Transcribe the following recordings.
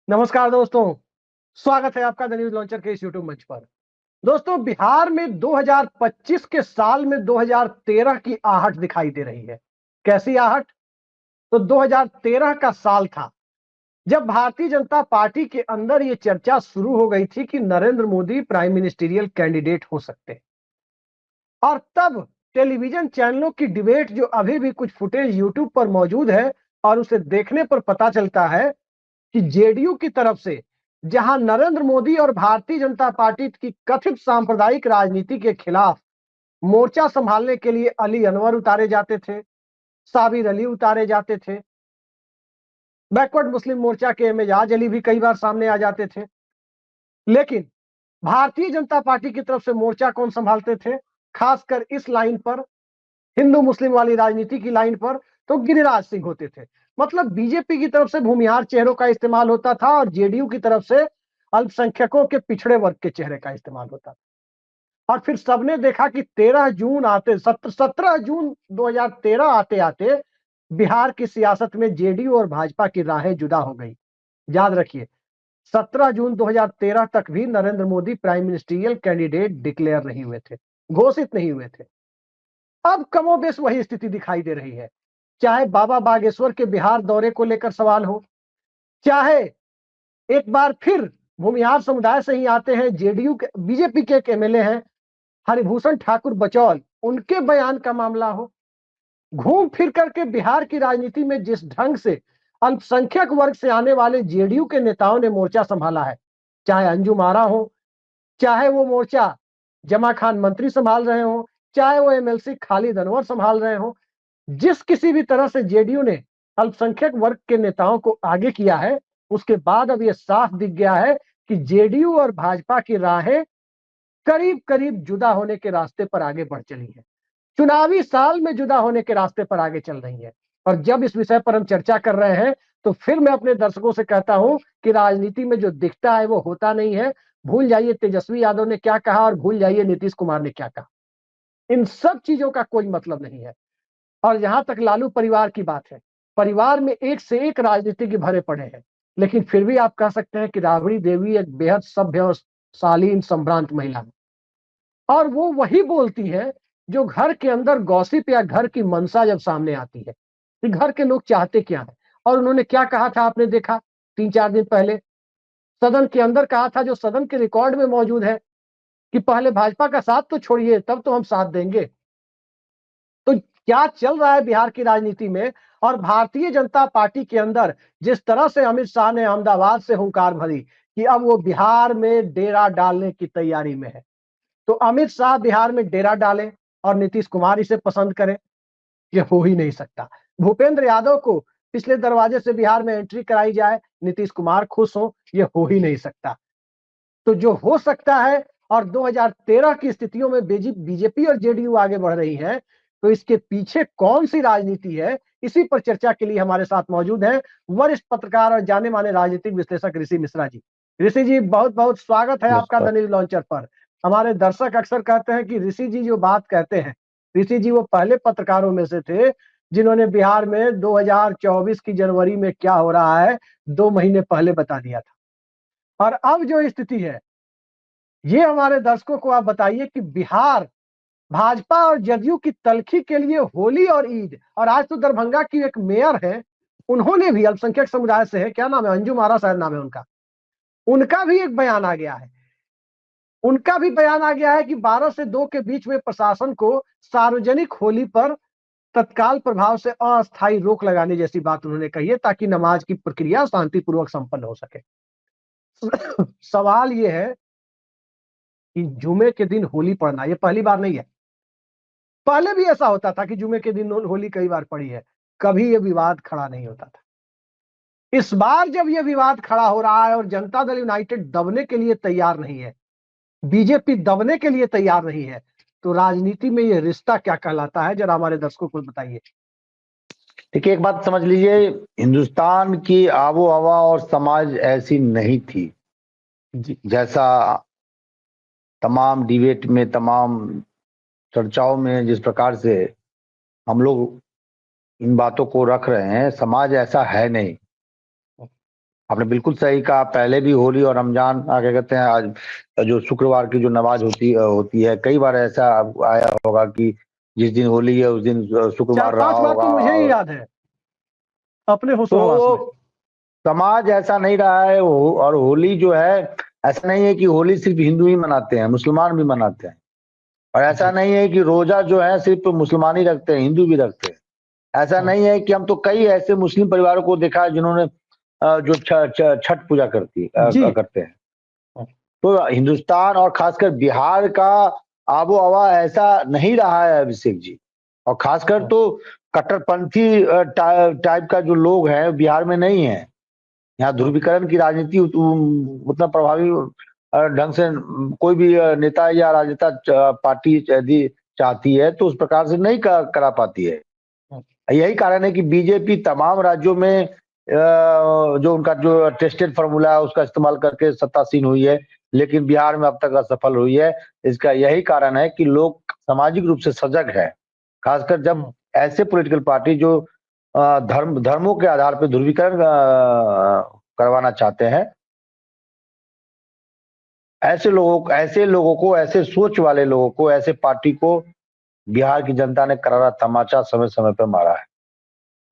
नमस्कार दोस्तों, स्वागत है आपका द न्यूज लॉन्चर के इस यूट्यूब मंच पर। दोस्तों, बिहार में 2025 के साल में 2013 की आहट दिखाई दे रही है। कैसी आहट? तो 2013 का साल था जब भारतीय जनता पार्टी के अंदर ये चर्चा शुरू हो गई थी कि Narendra Modi prime ministerial candidate हो सकते हैं। और तब टेलीविजन चैनलों की डिबेट, जो अभी भी कुछ फुटेज यूट्यूब पर मौजूद है और उसे देखने पर पता चलता है कि जेडीयू की तरफ से जहां नरेंद्र मोदी और भारतीय जनता पार्टी की कथित सांप्रदायिक राजनीति के खिलाफ मोर्चा संभालने के लिए अली अनवर उतारे जाते थे, साबिर अली उतारे जाते थे, बैकवर्ड मुस्लिम मोर्चा के एजाज अली भी कई बार सामने आ जाते थे। लेकिन भारतीय जनता पार्टी की तरफ से मोर्चा कौन संभालते थे? खासकर इस लाइन पर, हिंदू मुस्लिम वाली राजनीति की लाइन पर, तो गिरिराज सिंह होते थे। मतलब बीजेपी की तरफ से भूमिहार चेहरों का इस्तेमाल होता था और जेडीयू की तरफ से अल्पसंख्यकों के पिछड़े वर्ग के चेहरे का इस्तेमाल होता था। और फिर सबने देखा कि 17 जून 2013 आते आते बिहार की सियासत में जेडीयू और भाजपा की राहें जुदा हो गई। याद रखिए, 17 जून 2013 तक भी Narendra Modi prime ministerial candidate declare नहीं हुए थे, घोषित नहीं हुए थे। अब कमोबेश वही स्थिति दिखाई दे रही है। चाहे बाबा बागेश्वर के बिहार दौरे को लेकर सवाल हो, चाहे एक बार फिर भूमिहार समुदाय से ही आते हैं जेडीयू के, बीजेपी के एक एमएलए हैं हरिभूषण ठाकुर बचौल, उनके बयान का मामला हो, घूम फिर करके बिहार की राजनीति में जिस ढंग से अल्पसंख्यक वर्ग से आने वाले जेडीयू के नेताओं ने मोर्चा संभाला है, चाहे अंजुम आरा हो, चाहे वो मोर्चा जमा खान मंत्री संभाल रहे हो, चाहे वो एमएलसी खालिद अनवर संभाल रहे हो, जिस किसी भी तरह से जेडीयू ने अल्पसंख्यक वर्ग के नेताओं को आगे किया है, उसके बाद अब यह साफ दिख गया है कि जेडीयू और भाजपा की राहें करीब करीब जुदा होने के रास्ते पर आगे बढ़ चली है। चुनावी साल में जुदा होने के रास्ते पर आगे चल रही है। और जब इस विषय पर हम चर्चा कर रहे हैं, तो फिर मैं अपने दर्शकों से कहता हूं कि राजनीति में जो दिखता है वो होता नहीं है। भूल जाइए तेजस्वी यादव ने क्या कहा और भूल जाइए नीतीश कुमार ने क्या कहा। इन सब चीजों का कोई मतलब नहीं है। और जहां तक लालू परिवार की बात है, परिवार में एक से एक राजनीतिज्ञ भरे पड़े हैं, लेकिन फिर भी आप कह सकते हैं कि राबड़ी देवी एक बेहद सभ्य और शालीन संभ्रांत महिला है। और वो वही बोलती है जो घर के अंदर गॉसिप या घर की मंशा जब सामने आती है कि घर के लोग चाहते क्या है। और उन्होंने क्या कहा था आपने देखा 3-4 दिन पहले सदन के अंदर, कहा था जो सदन के रिकॉर्ड में मौजूद है कि पहले भाजपा का साथ तो छोड़िए, तब तो हम साथ देंगे। तो क्या चल रहा है बिहार की राजनीति में और भारतीय जनता पार्टी के अंदर, जिस तरह से अमित शाह ने अहमदाबाद से हुंकार भरी कि अब वो बिहार में डेरा डालने की तैयारी में है, तो अमित शाह बिहार में डेरा डालें और नीतीश कुमार इसे पसंद करें, ये हो ही नहीं सकता। भूपेंद्र यादव को पिछले दरवाजे से बिहार में एंट्री कराई जाए, नीतीश कुमार खुश हो, ये हो ही नहीं सकता। तो जो हो सकता है, और 2013 की स्थितियों में बीजेपी और जेडीयू आगे बढ़ रही है, तो इसके पीछे कौन सी राजनीति है, इसी पर चर्चा के लिए हमारे साथ मौजूद हैं वरिष्ठ पत्रकार और जाने माने राजनीतिक विश्लेषक ऋषि मिश्रा जी। ऋषि जी, बहुत बहुत स्वागत है आपका द नमस्कार। न्यूज लॉन्चर पर। हमारे दर्शक अक्सर कहते हैं कि ऋषि जी जो बात कहते हैं, ऋषि जी वो पहले पत्रकारों में से थे जिन्होंने बिहार में 2024 की जनवरी में क्या हो रहा है 2 महीने पहले बता दिया था। और अब जो स्थिति है, ये हमारे दर्शकों को आप बताइए कि बिहार भाजपा और जदयू की तलखी के लिए होली और ईद, और आज तो दरभंगा की एक मेयर है, उन्होंने भी अल्पसंख्यक समुदाय से है, क्या नाम है, अंजुम आरा शायद नाम है उनका, उनका भी एक बयान आ गया है। उनका भी बयान आ गया है कि 12 से 2 के बीच में प्रशासन को सार्वजनिक होली पर तत्काल प्रभाव से अस्थायी रोक लगाने जैसी बात उन्होंने कही है, ताकि नमाज की प्रक्रिया शांतिपूर्वक संपन्न हो सके। सवाल यह है कि जुमे के दिन होली पड़ना ये पहली बार नहीं है। पहले भी ऐसा होता था कि जुमे के दिन होली कई बार पड़ी है, कभी यह विवाद खड़ा नहीं होता था। इस बार जब यह विवाद खड़ा हो रहा है और जनता दल यूनाइटेड दबने के लिए तैयार नहीं है, बीजेपी दबने के लिए तैयार नहीं है, तो राजनीति में यह रिश्ता क्या कहलाता है, जरा हमारे दर्शकों को बताइए। देखिए, एक बात समझ लीजिए, हिंदुस्तान की आबो हवा और समाज ऐसी नहीं थी जी। जैसा तमाम डिबेट में, तमाम चर्चाओं में जिस प्रकार से हम लोग इन बातों को रख रहे हैं, समाज ऐसा है नहीं। आपने बिल्कुल सही कहा। पहले भी होली और रमजान क्या कहते हैं, आज जो शुक्रवार की जो नमाज होती है, कई बार ऐसा आया होगा कि जिस दिन होली है उस दिन शुक्रवार रहा 4-5 बार होगा। तो मुझे ही याद है अपने होशो हवास में। तो समाज ऐसा नहीं रहा है और होली जो है, ऐसा नहीं है कि होली सिर्फ हिंदू ही मनाते हैं, मुसलमान भी मनाते हैं। और ऐसा जी नहीं है कि रोजा जो है सिर्फ मुसलमान ही रखते हैं, हिंदू भी रखते हैं। ऐसा नहीं है कि हम तो कई ऐसे मुस्लिम परिवारों को देखा है जिन्होंने जो छठ पूजा जी करते हैं। तो हिंदुस्तान और खासकर बिहार का आबो हवा ऐसा नहीं रहा है अभिषेक जी। और खासकर तो कट्टरपंथी टाइप का जो लोग हैं बिहार में नहीं है। यहाँ ध्रुवीकरण की राजनीति उतना प्रभावी ढंग से कोई भी नेता या राजनेता पार्टी यदि चाहती है तो उस प्रकार से नहीं करा पाती है। यही कारण है कि बीजेपी तमाम राज्यों में जो उनका जो टेस्टेड फार्मूला है उसका इस्तेमाल करके सत्तासीन हुई है, लेकिन बिहार में अब तक असफल हुई है। इसका यही कारण है कि लोग सामाजिक रूप से सजग है, खासकर जब ऐसे पॉलिटिकल पार्टी जो धर्मों के आधार पर ध्रुवीकरण करवाना चाहते हैं। ऐसे लोगों को, ऐसे सोच वाले लोगों को, ऐसे पार्टी को बिहार की जनता ने करारा तमाचा समय समय पर मारा है।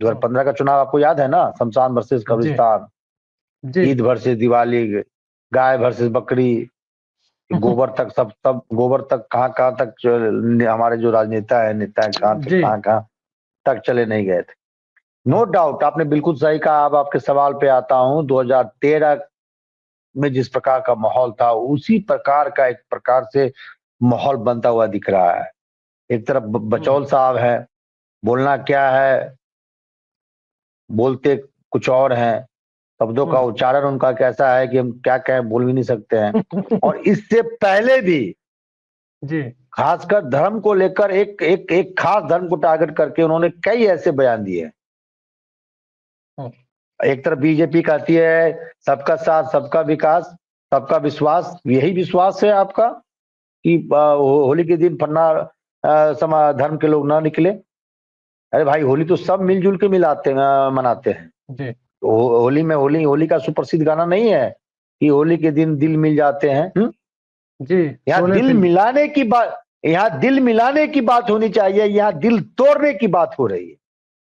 2015 का चुनाव आपको याद है ना, शमशान वर्सेस जी कब्रिस्तान, जी ईद वर्सेस दिवाली, गाय वर्सेस बकरी, गोबर तक, सब गोबर तक कहाँ तक हमारे जो राजनेता है, नेता है, जी कहाँ तक चले नहीं गए थे। नो डाउट आपने बिल्कुल सही कहा। अब आपके सवाल पे आता हूं। 2013 में जिस प्रकार का माहौल था उसी प्रकार का एक प्रकार से माहौल बनता हुआ दिख रहा है। एक तरफ बचौल साहब है, बोलना क्या है, बोलते कुछ और हैं, शब्दों का उच्चारण उनका कैसा है कि हम क्या कहें, बोल भी नहीं सकते हैं। और इससे पहले भी जी खासकर धर्म को लेकर एक खास धर्म को टारगेट करके उन्होंने कई ऐसे बयान दिए। एक तरफ बीजेपी कहती है सबका साथ, सबका विकास, सबका विश्वास। यही विश्वास है आपका कि होली के दिन फन्ना धर्म के लोग ना निकले? अरे भाई, होली तो सब मिलजुल के मनाते हैं। जी होली में होली का सुप्रसिद्ध गाना नहीं है कि होली के दिन दिल मिल जाते हैं। जी यहाँ शोले दिल फिल्म। मिलाने की बात, यहाँ दिल मिलाने की बात होनी चाहिए, यहाँ दिल तोड़ने की बात हो रही है।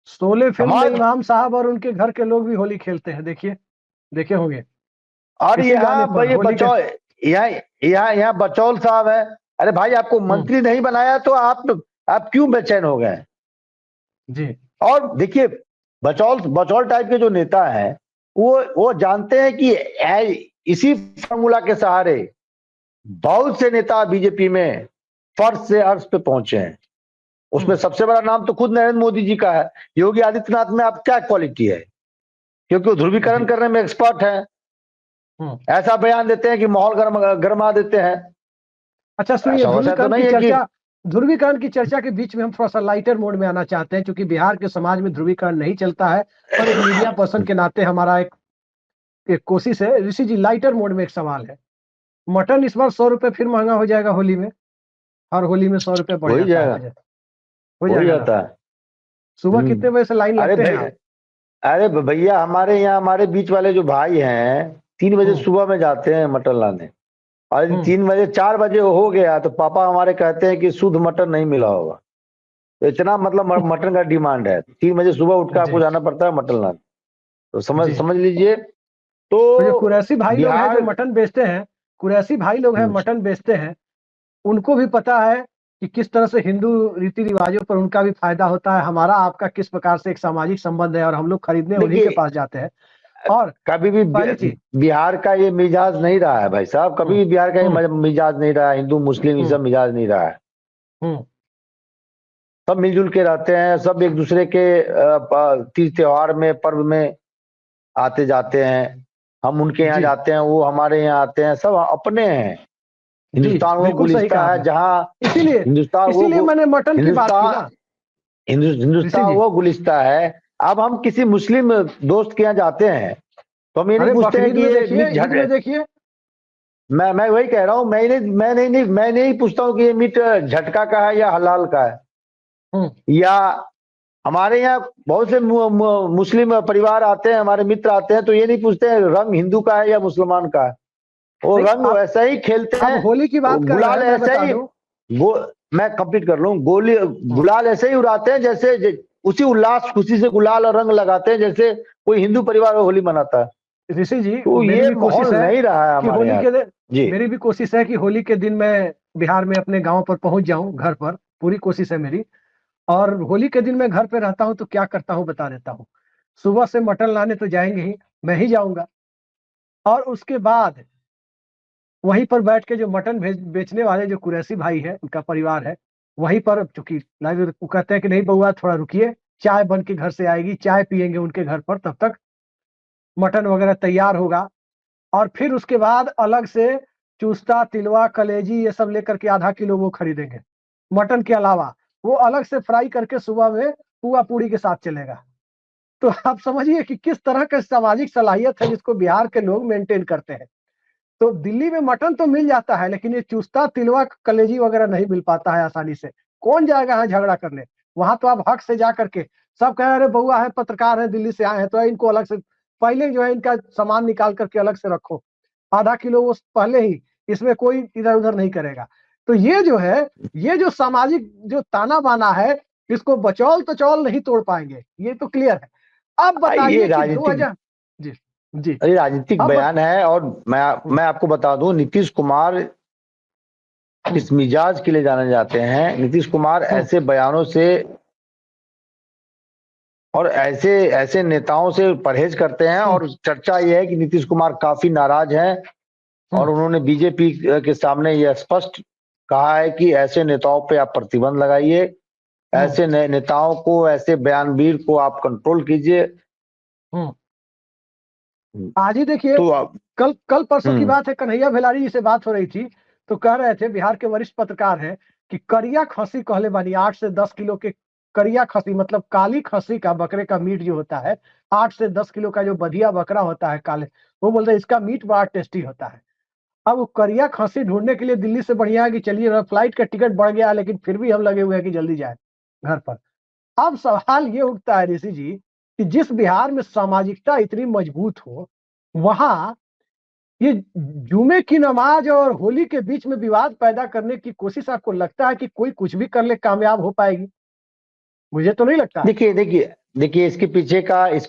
शोले फिल्म में समाज इमाम साहब और उनके घर के लोग भी होली खेलते हैं, देखिए, देखे होंगे और इसी गाने यहाँ पर ये होली के। बचौल, यहाँ बचौल साहब है। अरे भाई, आपको मंत्री नहीं बनाया तो आप क्यों बेचैन हो गए? जी और देखिए, बचौल टाइप के जो नेता हैं वो जानते हैं कि इसी फार्मूला के सहारे बहुत से नेता बीजेपी में फर्श से अर्श पे पहुंचे हैं। उसमें सबसे बड़ा नाम तो खुद नरेंद्र मोदी जी का है। योगी आदित्यनाथ में आप क्या क्वालिटी है? क्योंकि वो ध्रुवीकरण करने में एक्सपर्ट है। ऐसा बयान देते हैं कि माहौल गरमा देते हैं। अच्छा सुनिए, ऐसा वैसा तो नहीं है कि ध्रुवीकरण की चर्चा के बीच में हम थोड़ा सा लाइटर मोड में आना चाहते हैं, क्योंकि बिहार के समाज में ध्रुवीकरण नहीं चलता है। और एक मीडिया पर्सन के नाते हमारा एक कोशिश है। ऋषि जी, लाइटर मोड में एक सवाल है। मटन इस बार 100 रुपए फिर महंगा हो जाएगा होली में। हर होली में 100 रुपए बढ़ हो ही जाता है जाएगा, वजह। हो हो ही जाएगा ना? जाता है। सुबह कितने बजे से लाइन अरे लगते हैं भाई, आप? अरे भैया, हमारे यहाँ हमारे बीच वाले जो भाई हैं 3 बजे सुबह में जाते हैं मटन लाने। और यदि 3 बजे 4 बजे हो गया तो पापा हमारे कहते हैं कि शुद्ध मटन नहीं मिला होगा। तो इतना मतलब मटन का डिमांड है। 3 बजे सुबह उठ कर आपको जाना पड़ता है मटन लाने। तो समझ लीजिए। तो जो तो कुरैशी भाई लोग हैं जो बिहार, मटन बेचते हैं, कुरैशी भाई लोग हैं मटन बेचते हैं, उनको भी पता है कि किस तरह से हिंदू रीति रिवाजों पर उनका भी फायदा होता है। हमारा आपका किस प्रकार से एक सामाजिक संबंध है और हम लोग खरीदने उन्हीं के देखिए, पास जाते हैं। और कभी भी पहली चीज। बिहार का ये मिजाज नहीं रहा है भाई साहब। कभी भी बिहार का ये मिजाज नहीं रहा है। हिंदू मुस्लिम ये सब मिजाज नहीं रहा है। सब मिलजुल के रहते हैं। सब एक दूसरे के तीज त्योहार में, पर्व में आते जाते हैं। हम उनके यहाँ जाते हैं, वो हमारे यहाँ आते हैं। सब अपने हैं। हिंदुस्तान वो बिल्कुल सही कहा गुलिस्ता है आपने। जहाँ इसीलिए मैंने मटन की बात की ना। ऋषि हिंदुस्तान जी, वो गुलिस्ता है। अब हम किसी मुस्लिम दोस्त के यहाँ जाते हैं तो हम ये नहीं अरे पूछते हैं बकरीद कि में ये देखिए, मीट ईद में देखिए। मैं वही कह रहा हूँ। मैं नहीं पूछता हूँ कि ये मीट झटका का है या हलाल का है, या हमारे यहाँ बहुत से मुस्लिम परिवार आते हैं, हमारे मित्र आते हैं, तो ये नहीं पूछते हैं रंग हिंदू का है या मुसलमान का है, वो नहीं, रंग आप वैसा ही खेलते आप हैं, होली की बात कर रहे गुलाल हैं, मैं ऐसा बता ही दूं। गो मैं कंप्लीट कर लूं, गोली हम्म, गुलाल ऐसे ही उड़ाते हैं जैसे उसी उल्लास खुशी से गुलाल और रंग लगाते हैं जैसे कोई हिंदू परिवार होली मनाता है। ऋषि जी, तो मेरी ये भी कोशिश माहौल है नहीं रहा है कि हमारे होली यहाँ। के दिन जी। मेरी भी कोशिश है कि होली के दिन मैं बिहार में अपने गांव पर पहुंच जाऊं, घर पर। पूरी कोशिश है मेरी। और होली के दिन मैं घर पे रहता हूं तो क्या करता हूं बता देता हूं। सुबह से मटन लाने तो जाएंगे ही, मैं ही जाऊंगा। और उसके बाद वहीं पर बैठ के जो मटन बेचने वाले जो कुरैशी भाई है, उनका परिवार है, वहीं पर, चूंकि वो कहते हैं कि नहीं बउआ थोड़ा रुकिए, चाय बन के घर से आएगी, चाय पियेंगे उनके घर पर, तब तक मटन वगैरह तैयार होगा। और फिर उसके बाद अलग से चूस्ता, तिलवा, कलेजी ये सब लेकर के आधा किलो वो खरीदेंगे। मटन के अलावा वो अलग से फ्राई करके सुबह में पुआ पूड़ी के साथ चलेगा। तो आप समझिए कि किस तरह का सामाजिक सलाहियत है जिसको बिहार के लोग मेंटेन करते हैं। तो दिल्ली में मटन तो मिल जाता है, लेकिन ये चूस्ता, तिलवा, कलेजी वगैरह नहीं मिल पाता है आसानी से। कौन जाएगा यहाँ झगड़ा करने? वहां तो आप हक से जा करके, सब कह रहे बउआ है, पत्रकार है, दिल्ली से आए हैं, तो इनको अलग से पहले जो है इनका सामान निकाल करके अलग से रखो, आधा किलो वो पहले ही, इसमें कोई इधर उधर नहीं करेगा। तो ये जो है, ये जो सामाजिक जो ताना बाना है, इसको बचौल तचौल नहीं तोड़ पाएंगे, ये तो क्लियर है। अब ये बताइए कि राजनीतिक 2000। जी। जी। ये राजनीतिक अब बयान है, और हम्म, मैं आपको बता दूं, नीतीश कुमार हम्म, इस मिजाज के लिए जाने जाते हैं। नीतीश कुमार हम्म, ऐसे बयानों से और ऐसे ऐसे नेताओं से परहेज करते हैं, हम्म, और चर्चा ये है कि नीतीश कुमार काफी नाराज हैं, हम्म, और उन्होंने बीजेपी के सामने यह स्पष्ट कहा है कि ऐसे नेताओं पे आप प्रतिबंध लगाइए, हम्म, ऐसे नेताओं को, ऐसे बयानवीर को आप कंट्रोल कीजिए। हम्म। आज ही देखिए, तो आप कल कल परसों की हम्म बात है, कन्हैया भेलारी जी से बात हो रही थी, तो कह रहे थे, बिहार के वरिष्ठ पत्रकार हैं, कि करिया खसी कहले बानी 8 से 10 किलो के, करिया खसी मतलब काली खसी का, बकरे का मीट जो होता है, 8 से 10 किलो का जो बधिया बकरा होता है काले, वो बोलते हैं इसका मीट बड़ा टेस्टी होता है। अब वो करिया खसी ढूंढने के लिए दिल्ली से बढ़िया है कि चलिए, फ्लाइट का टिकट बढ़ गया, लेकिन फिर भी हम लगे हुए हैं कि जल्दी जाए घर पर। अब सवाल ये उठता है ऋषि जी, कि जिस बिहार में सामाजिकता इतनी मजबूत हो, वहां ये जुमे की नमाज और होली के बीच में विवाद पैदा करने की कोशिश, आपको लगता है कि कोई कुछ भी कर ले कामयाब हो पाएगी? मुझे तो नहीं लगता है। देखिए देखिए देखिए, इसके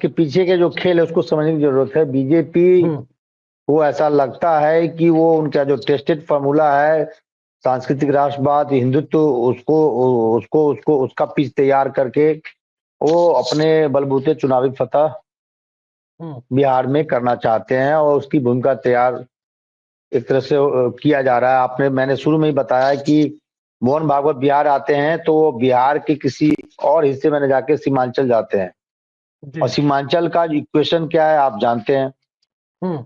पीछे के जो खेल है उसको समझने की जरूरत है। बीजेपी हम्म, को ऐसा लगता है कि वो उनका जो टेस्टेड फार्मूला है, सांस्कृतिक राष्ट्रवाद, हिंदुत्व, उसको उसको उसको उसका पिच तैयार करके वो अपने बलबूते चुनावी फतह हम्म, बिहार में करना चाहते हैं, और उसकी भूमिका तैयार एक तरह से किया जा रहा है। मैंने शुरू में ही बताया कि मोहन भागवत बिहार आते हैं तो वो बिहार के किसी और हिस्से में न जाके सीमांचल जाते हैं, और जी। सीमांचल का इक्वेशन क्या है आप जानते हैं। हम्म,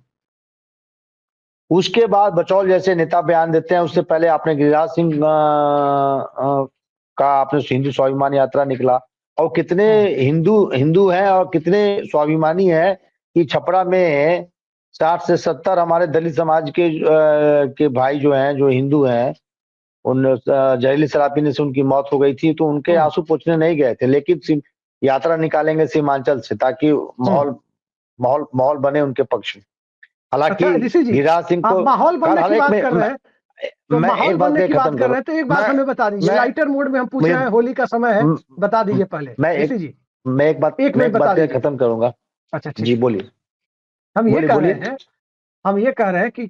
उसके बाद बचौल जैसे नेता बयान देते हैं, उससे पहले आपने गिरिराज सिंह का आपने हिंदू स्वाभिमान यात्रा निकला, और कितने हम्म, हिंदू हिंदू हैं और कितने स्वाभिमानी हैं कि छपरा में 60 से 70 हमारे दलित समाज के भाई जो हैं, जो हिंदू हैं, उन जहरीली शराब पीने से उनकी मौत हो गई थी, तो उनके हम्म, आंसू पोंछने नहीं गए थे, लेकिन यात्रा निकालेंगे सीमांचल से, ताकि हम्म। माहौल माहौल माहौल बने उनके पक्ष में। अच्छा हालांकि ऋषि जी, गिरिराज सिंह आप को माहौल बनने की एक बात में कर रहे हैं, तो मैं माहौल एक बात बनने कह की बात खत्म कर करूं। रहे हैं, तो एक बात मैं हमें बता दीजिए, मैं लाइटर मोड में हम पूछ मुझे रहे हैं, होली का समय है, म- बता दीजिए पहले मैं ऋषि जी। एक मैं मिनट एक बता बात कह दीजिए। खत्म करूंगा। अच्छा, ठीक जी है। बोलिए। हम ये बोलिए कह रहे बोलिए। हैं हम ये कह रहे हैं कि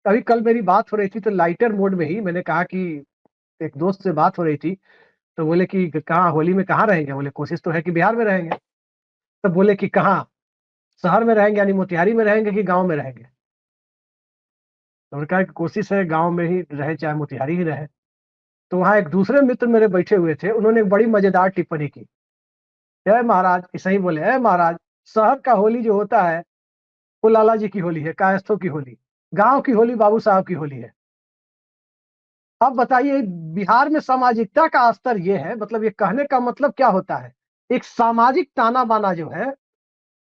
अभी कल मेरी बात हो रही थी, तो लाइटर मोड में ही मैंने कहा कि एक दोस्त से बात हो रही थी, तो बोले कि कहाँ होली में कहाँ रहेंगे? बोले कोशिश तो है कि बिहार में रहेंगे। तो बोले कि कहाँ, शहर में रहेंगे यानी मोतिहारी में रहेंगे कि गांव में रहेंगे? तो उन्होंने कहा कि कोशिश है गांव में ही रहे, चाहे मोतिहारी ही रहे। तो वहां एक दूसरे मित्र मेरे बैठे हुए थे, उन्होंने एक बड़ी मजेदार टिप्पणी की। है महाराज, ऐसा ही बोले, है महाराज, शहर का होली जो होता है वो लाला जी की होली है, कायस्थों की होली। गांव की होली बाबू साहब की होली है। अब बताइए, बिहार में सामाजिकता का स्तर ये है, मतलब ये कहने का मतलब क्या होता है? एक सामाजिक ताना बाना जो है,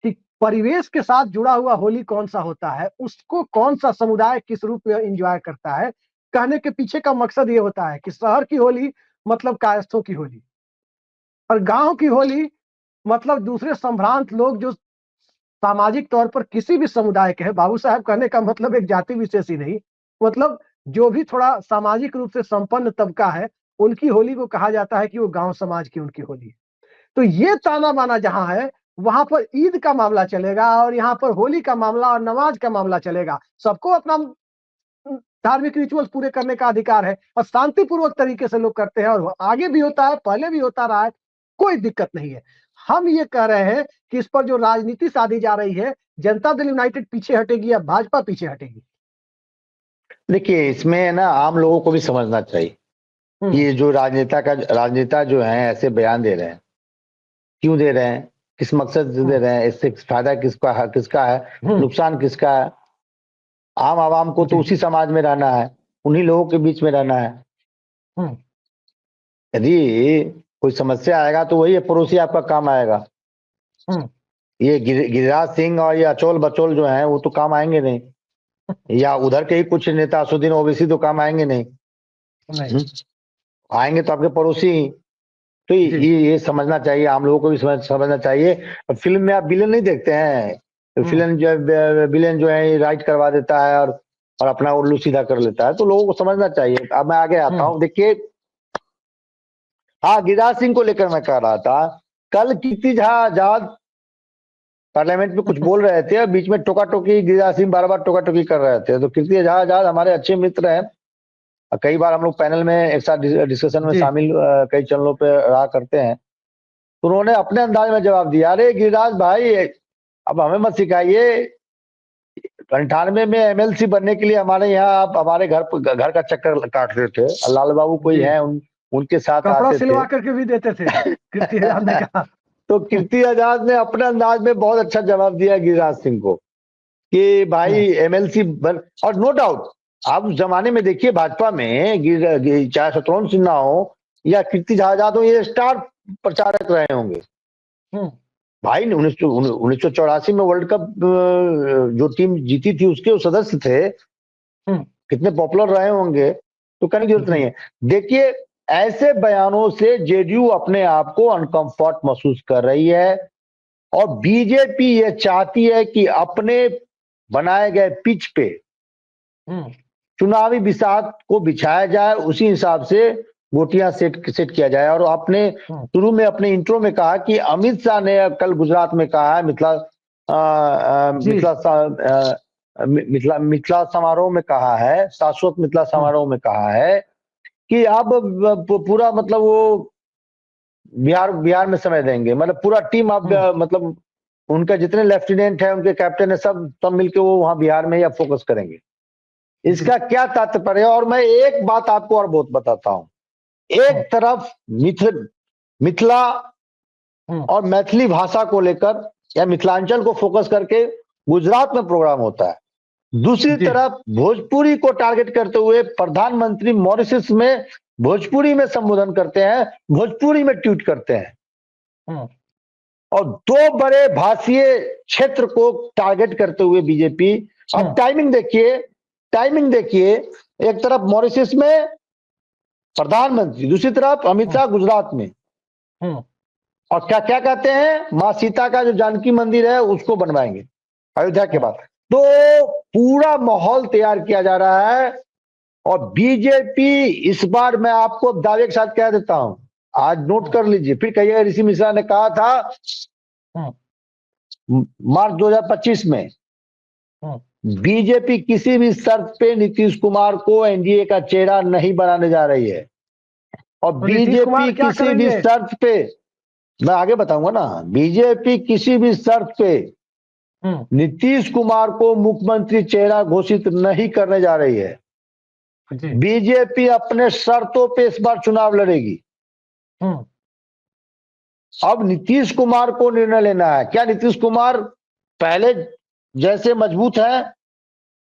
कि परिवेश के साथ जुड़ा हुआ होली कौन सा होता है, उसको कौन सा समुदाय किस रूप में एंजॉय करता है, कहने के पीछे का मकसद ये होता है कि शहर की होली मतलब कायस्थों की होली। और गांव की होली मतलब दूसरे संभ्रांत लोग जो सामाजिक तौर पर किसी भी समुदाय के हैं, बाबू साहब कहने का मतलब एक जाति विशेष ही नहीं, मतलब जो भी थोड़ा सामाजिक रूप से संपन्न तबका है, उनकी होली को कहा जाता है कि वो गांव समाज की उनकी होली है। तो ये ताना बाना जहां है, वहां पर ईद का मामला चलेगा और यहाँ पर होली का मामला और नमाज का मामला चलेगा। सबको अपना धार्मिक रिचुअल्स पूरे करने का अधिकार है और शांतिपूर्वक तरीके से लोग करते हैं, और आगे भी होता है, पहले भी होता रहा है, कोई दिक्कत नहीं है। हम ये कह रहे हैं कि इस पर जो राजनीति साधी जा रही है, जनता दल यूनाइटेड पीछे हटेगी या भाजपा पीछे हटेगी? देखिए, इसमें ना आम लोगों को भी समझना चाहिए कि ये जो राजनेता जो है ऐसे बयान दे रहे हैं, क्यों दे रहे हैं, किस मकसद से दे रहे हैं, इससे फायदा किसका है, नुकसान किसका है। आम आवाम को तो उसी समाज में रहना है, उन्हीं लोगों के बीच में रहना है। यदि कोई समस्या आएगा तो वही पड़ोसी आपका काम आएगा। ये गिरिराज सिंह और ये अचोल बचोल जो हैं वो तो काम आएंगे नहीं, या उधर के ही कुछ नेता असुद्दीन ओवैसी तो काम आएंगे नहीं। आएंगे तो आपके पड़ोसी ही। तो ये समझना चाहिए, आम लोगों को भी समझना चाहिए। फिल्म में आप विलेन नहीं देखते हैं, तो विलेन जो है राइट करवा देता है और अपना उल्लू सीधा कर लेता है, तो लोगों को समझना चाहिए। अब मैं आगे आता हूँ। देखिए, हाँ, गिरिराज सिंह को लेकर मैं कह रहा था, कल कीर्ति झा आजाद पार्लियामेंट में कुछ बोल रहे थे और बीच में टोका टोकी, गिरिराज सिंह बार बार टोका टोकी कर रहे थे। तो कीर्ति झा आजाद हमारे अच्छे मित्र हैं, कई बार हम लोग पैनल में एक साथ डिस्कशन में शामिल कई चैनलों पे रहा करते हैं। तो उन्होंने अपने अंदाज में जवाब दिया, अरे गिरिराज भाई, अब हमें मत सिखाइए, 98 में एमएलसी बनने के लिए हमारे यहाँ आप हमारे घर का चक्कर काट रहे थे, लाल बाबू कोई है उनके साथ आते थे, सिलवा करके भी देते थे। कीर्ति आजाद ने कहा। तो कीर्ति आजाद ने अपने अंदाज में बहुत अच्छा जवाब दिया गिरिराज सिंह को कि भाई एमएलसी बन। और नो डाउट आप उस जमाने में देखिए, भाजपा में चाहे शत्रुघ्न सिन्हा हो या कीर्ति झा आजाद हो, ये स्टार प्रचारक रहे होंगे। भाई 1984 में वर्ल्ड कप जो टीम जीती थी उसके वो सदस्य थे, कितने पॉपुलर रहे होंगे, तो कहने की जरूरत नहीं है। देखिए, ऐसे बयानों से जेडीयू अपने आप को अनकंफर्ट महसूस कर रही है और बीजेपी ये चाहती है कि अपने बनाए गए पिच पे चुनावी बिसात को बिछाया जाए, उसी हिसाब से गोटियां सेट किया जाए। और आपने शुरू में अपने इंट्रो में कहा कि अमित शाह ने कल गुजरात में कहा है, मिथिला समारोह में कहा है, शाश्वत मिथिला समारोह में कहा है कि अब पूरा मतलब वो बिहार में समय देंगे, मतलब पूरा टीम अब मतलब उनका जितने लेफ्टिनेंट है, उनके कैप्टन है, सब मिलके वो वहां बिहार में या फोकस करेंगे। इसका क्या तात्पर्य है? और मैं एक बात आपको और बहुत बताता हूं, एक तरफ मिथिला और मैथिली भाषा को लेकर या मिथिलांचल को फोकस करके गुजरात में प्रोग्राम होता है, दूसरी तरफ भोजपुरी को टारगेट करते हुए प्रधानमंत्री मॉरिशस में भोजपुरी में संबोधन करते हैं, भोजपुरी में ट्वीट करते हैं। और दो बड़े भाषीय क्षेत्र को टारगेट करते हुए बीजेपी, अब टाइमिंग देखिए, एक तरफ मॉरिशस में प्रधानमंत्री, दूसरी तरफ अमित शाह गुजरात में, और क्या क्या कहते हैं, मां सीता का जो जानकी मंदिर है उसको बनवाएंगे अयोध्या के बाद। तो पूरा माहौल तैयार किया जा रहा है और बीजेपी इस बार, मैं आपको दावे के साथ कह देता हूं, आज नोट कर लीजिए, फिर कहिएगा ऋषि मिश्रा ने कहा था मार्च 2025 में, बीजेपी किसी भी शर्त पे नीतीश कुमार को एनडीए का चेहरा नहीं बनाने जा रही है। और बीजेपी किसी भी शर्त पे, मैं आगे बताऊंगा ना, बीजेपी किसी भी शर्त पे नीतीश कुमार को मुख्यमंत्री चेहरा घोषित नहीं करने जा रही है। बीजेपी अपने शर्तों पे इस बार चुनाव लड़ेगी। अब नीतीश कुमार को निर्णय लेना है, क्या नीतीश कुमार पहले जैसे मजबूत है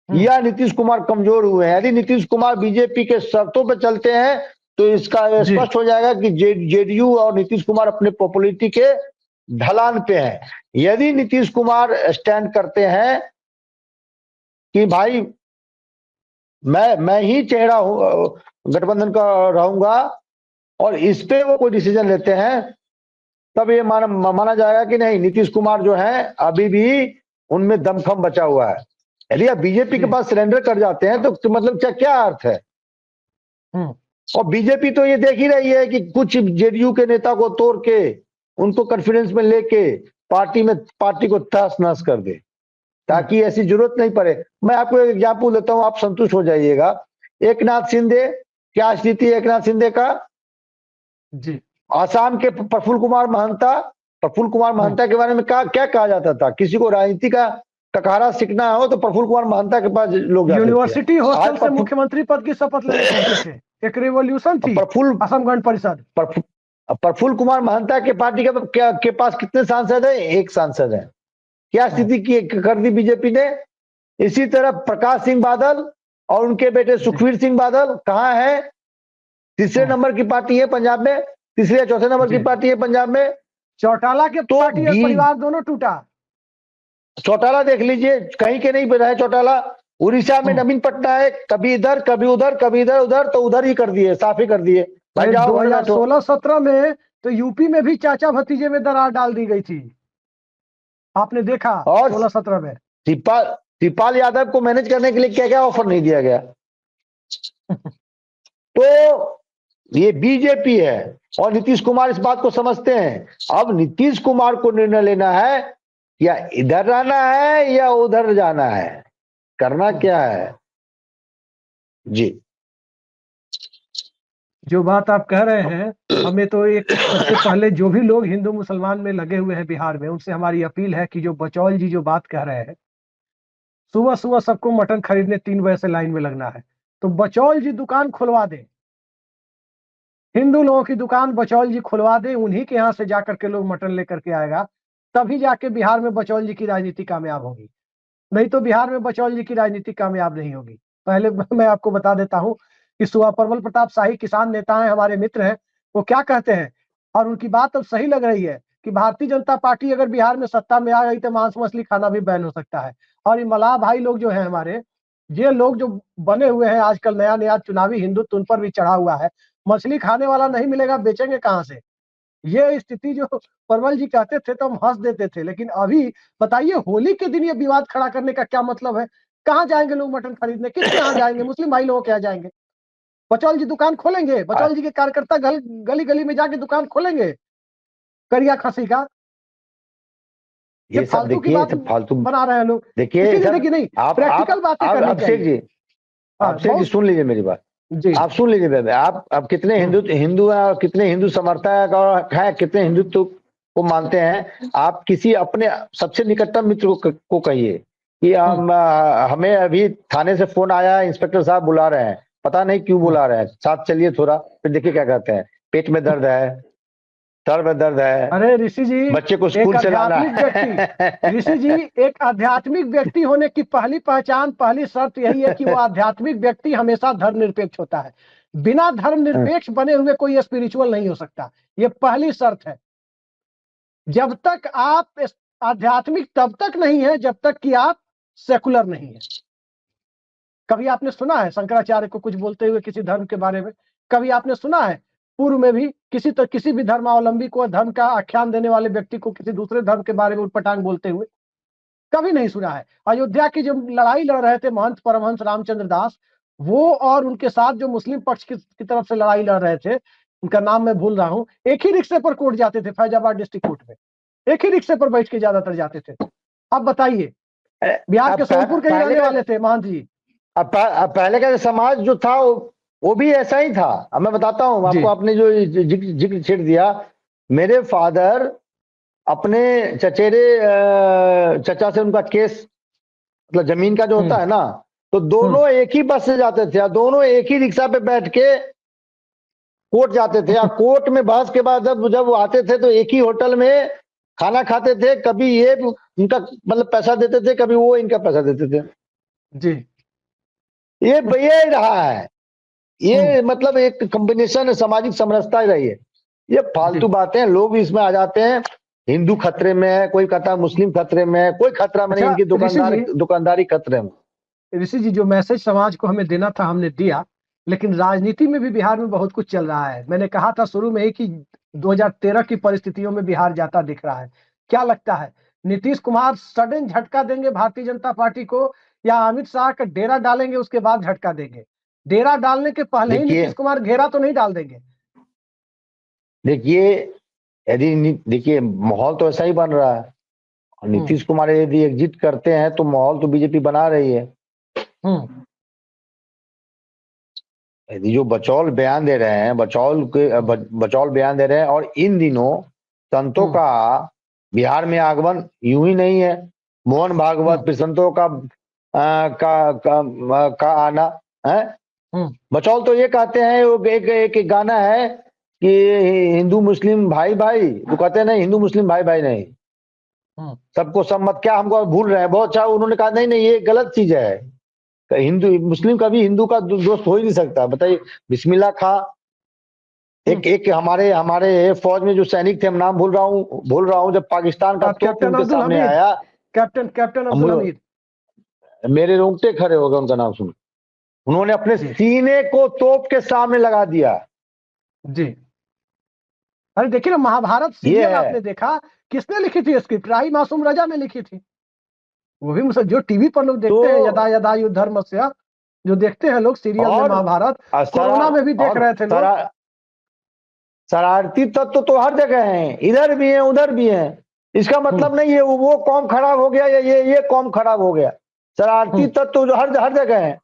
या नीतीश कुमार कमजोर हुए हैं। यदि नीतीश कुमार बीजेपी के शर्तों पर चलते हैं तो इसका स्पष्ट हो जाएगा कि जेडीयू और नीतीश कुमार अपने पॉपुलैरिटी के ढलान पे हैं। यदि नीतीश कुमार स्टैंड करते हैं कि भाई मैं ही चेहरा गठबंधन का रहूंगा, और इस पे वो कोई डिसीजन लेते हैं, तब ये माना जाएगा कि नहीं, नीतीश कुमार जो है अभी भी उनमें दमखम बचा हुआ है। यदि आप बीजेपी के पास सरेंडर कर जाते हैं तो मतलब क्या क्या अर्थ है। और बीजेपी तो ये देख ही रही है कि कुछ जेडीयू के नेता को तोड़ के उनको कॉन्फिडेंस में लेके पार्टी को तहस नहस कर दे, ताकि ऐसी जरूरत नहीं पड़े। मैं आपको एक एग्जाम्पल देता हूं, आप संतुष्ट हो जाइएगा। एकनाथ शिंदे, क्या स्थिति है एकनाथ शिंदे का जी। आसाम के प्रफुल्ल कुमार महंता के बारे में क्या कहा जाता था। किसी को राजनीति का ककारा सीखना हो तो प्रफुल्ल कुमार महंता के पास लोग जाते थे। यूनिवर्सिटी हॉस्टल से मुख्यमंत्री पद की शपथ लेने पहुंचे थे। एक रिवॉल्यूशन थी असम गण परिषद। प्रफुल्ल कुमार महंता के पार्टी के पास कितने सांसद है? एक सांसद है। क्या स्थिति कर दी बीजेपी ने। इसी तरह प्रकाश सिंह बादल और उनके बेटे सुखबीर सिंह बादल कहाँ है? तीसरे नंबर की पार्टी है पंजाब में, तीसरे या चौथे नंबर की पार्टी है पंजाब में। चौटाला के पार्टी और परिवार दोनों टूटा। चौटाला देख लीजिए, कहीं के नहीं बना है चौटाला। उड़ीसा में नवीन पटनायक कभी इधर कभी उधर, कभी इधर उधर, तो उधर ही कर दिए, साफ ही कर दिए। 2016-17 में तो यूपी में भी चाचा भतीजे में दरार डाल दी गई थी, आपने देखा। और 16-17 में शिवपाल यादव को मैनेज करने के लिए क्या क्या ऑफर नहीं दिया गया। तो ये बीजेपी है और नीतीश कुमार इस बात को समझते हैं। अब नीतीश कुमार को निर्णय लेना है या इधर रहना है या उधर जाना है, करना क्या है। जी, जो बात आप कह रहे हैं, हमें तो एक सबसे पहले जो भी लोग हिंदू मुसलमान में लगे हुए हैं बिहार में, उनसे हमारी अपील है कि जो बचौल जी जो बात कह रहे हैं, सुबह सुबह सबको मटन खरीदने 3 बजे से लाइन में लगना है, तो बचौल जी दुकान खुलवा दे। हिंदू लोगों की दुकान बचौल जी खुलवा दे, उन्हीं के यहाँ से जाकर के लोग मटन लेकर के आएगा, तभी जाके बिहार में बचौल जी की राजनीति कामयाब होगी। नहीं तो बिहार में बचौल जी की राजनीति कामयाब नहीं होगी। पहले मैं आपको बता देता हूं कि सुबह प्रबल प्रताप शाही किसान नेता हैं, हमारे मित्र हैं, वो क्या कहते हैं, और उनकी बात अब सही लग रही है कि भारतीय जनता पार्टी अगर बिहार में सत्ता में आ गई तो मांस मछली खाना भी बैन हो सकता है। और ये मलाह भाई लोग जो है हमारे, ये लोग जो बने हुए हैं आजकल नया नया चुनावी हिंदुत्व उन पर भी चढ़ा हुआ है, मछली खाने वाला नहीं मिलेगा, बेचेंगे कहां से। ये स्थिति जो परवल जी कहते थे तो हम हंस देते थे, लेकिन अभी बताइए होली के दिन ये विवाद खड़ा करने का क्या मतलब है। कहाँ जाएंगे लोग मटन खरीदने, किसके यहाँ जाएंगे? मुस्लिम भाई लोगों के यहाँ जाएंगे। बचौल जी दुकान खोलेंगे, बचौल जी के कार्यकर्ता गली गली में जाके दुकान खोलेंगे करिया खसी का। ये फालतू की बात फालतू बना रहे हैं लोग। देखिए नहीं, प्रैक्टिकल बातें करनी चाहिए। अभिषेक जी सुन लीजिए मेरी बात जी, आप सुन लीजिए। आप कितने हिंदू हैं और कितने हिंदू समर्थक और है, कितने हिंदुत्व को मानते हैं। आप किसी अपने सबसे निकटतम मित्र को कहिए कि हमें अभी थाने से फोन आया है, इंस्पेक्टर साहब बुला रहे हैं, पता नहीं क्यों बुला रहे हैं, साथ चलिए थोड़ा, फिर देखिए क्या कहते हैं। पेट में दर्द है, सर में दर्द है, अरे ऋषि जी, बच्चे को स्कूल से लाना है। ऋषि जी, एक आध्यात्मिक व्यक्ति होने की पहली पहचान, पहली शर्त यही है कि वो आध्यात्मिक व्यक्ति हमेशा धर्मनिरपेक्ष होता है। बिना धर्मनिरपेक्ष बने हुए कोई स्पिरिचुअल नहीं हो सकता, ये पहली शर्त है। जब तक आप आध्यात्मिक तब तक नहीं है जब तक कि आप सेकुलर नहीं है। कभी आपने सुना है शंकराचार्य को कुछ बोलते हुए किसी धर्म के बारे में? कभी आपने सुना है पूर्व में भी किसी भी धर्मावलंबी को, धर्म का आख्यान देने वाले व्यक्ति को किसी दूसरे धर्म के बारे में उटपटांग बोलते हुए? कभी नहीं सुना है। अयोध्या की जो लड़ाई लड़ रहे थे महंत परमहंस रामचंद्र दास, वो और उनके साथ जो मुस्लिम पक्ष की तरफ से लड़ाई लड़ रहे थे, उनका नाम मैं भूल रहा हूं, एक ही रिक्शे पर कोर्ट जाते थे, फैजाबाद डिस्ट्रिक्ट कोर्ट में एक ही रिक्शे पर बैठ के ज्यादातर जाते थे। अब बताइए, बिहार के सोनपुर के रहने वाले थे महंत जी। अब पहले का समाज जो था वो भी ऐसा ही था। अब मैं बताता हूँ आपको, आपने जो जिक्र छेड़ दिया, मेरे फादर अपने चचेरे चचा से उनका केस, मतलब जमीन का जो होता है ना, तो दोनों एक ही बस से जाते थे, दोनों एक ही रिक्शा पे बैठ के कोर्ट जाते थे। कोर्ट में बहस के बाद जब वो आते थे तो एक ही होटल में खाना खाते थे, कभी ये उनका मतलब पैसा देते थे, कभी वो इनका पैसा देते थे जी। ये रहा है, ये मतलब एक कॉम्बिनेशन है, सामाजिक समरसता ही रही है। ये फालतू बातें, लोग भी इसमें आ जाते हैं। हिंदू खतरे में है, कोई कहता है मुस्लिम खतरे में है, कोई खतरा में नहीं, इनकी दुकानदारी खतरे में। ऋषि जी, जो मैसेज समाज को हमें देना था हमने दिया, लेकिन राजनीति में भी बिहार में बहुत कुछ चल रहा है। मैंने कहा था शुरू में ही कि 2013 की परिस्थितियों में बिहार जाता दिख रहा है। क्या लगता है, नीतीश कुमार सडन झटका देंगे भारतीय जनता पार्टी को, या अमित शाह का डेरा डालेंगे उसके बाद झटका देंगे? डेरा डालने के पहले ही देखिए नीतीश कुमार घेरा तो नहीं डाल देंगे? देखिए देखिए माहौल तो ऐसा ही बन रहा है। और नीतीश कुमार यदि एग्जिट करते हैं तो माहौल तो बीजेपी बना रही है। यदि जो बचौल बयान दे रहे हैं, बचौल बयान दे रहे हैं, और इन दिनों संतों का बिहार में आगमन यूं ही नहीं है। मोहन भागवत फिर संतों का आना है। बचौल तो ये कहते हैं, वो एक गाना है कि हिंदू मुस्लिम भाई भाई, वो कहते हैं नहीं, हिंदू मुस्लिम भाई भाई नहीं, सबको सब मत, क्या हमको भूल रहे हैं बहुत। अच्छा उन्होंने कहा नहीं नहीं ये गलत चीज है, हिंदू मुस्लिम कभी हिंदू का दोस्त हो ही नहीं सकता। बताइए, बिस्मिल्लाह खां एक हमारे फौज में जो सैनिक थे, हम नाम भूल रहा हूँ, जब पाकिस्तान का तोप उनके सामने आया, कैप्टन अब्दुल हमीद, मेरे रोंगटे खड़े हो गए उनका नाम सुन। उन्होंने अपने सीने को तोप के सामने लगा दिया जी। अरे देखिए ना, महाभारत सीरियल आपने देखा, किसने लिखी थी स्क्रिप्ट? राही मासूम रजा ने लिखी थी। वो भी मुझे जो टीवी पर लोग देखते हैं, यदा यदा युद्धर्मस्य, जो देखते हैं लोग सीरियल में महाभारत, कोरोना में भी देख रहे थे लोग। शरारती तत्व तो हर जगह हैं, इधर भी हैं उधर भी हैं। इसका मतलब नहीं है वो कौम खराब हो गया या ये कौम खराब हो गया। शरारती तत्व जो हर जगह है।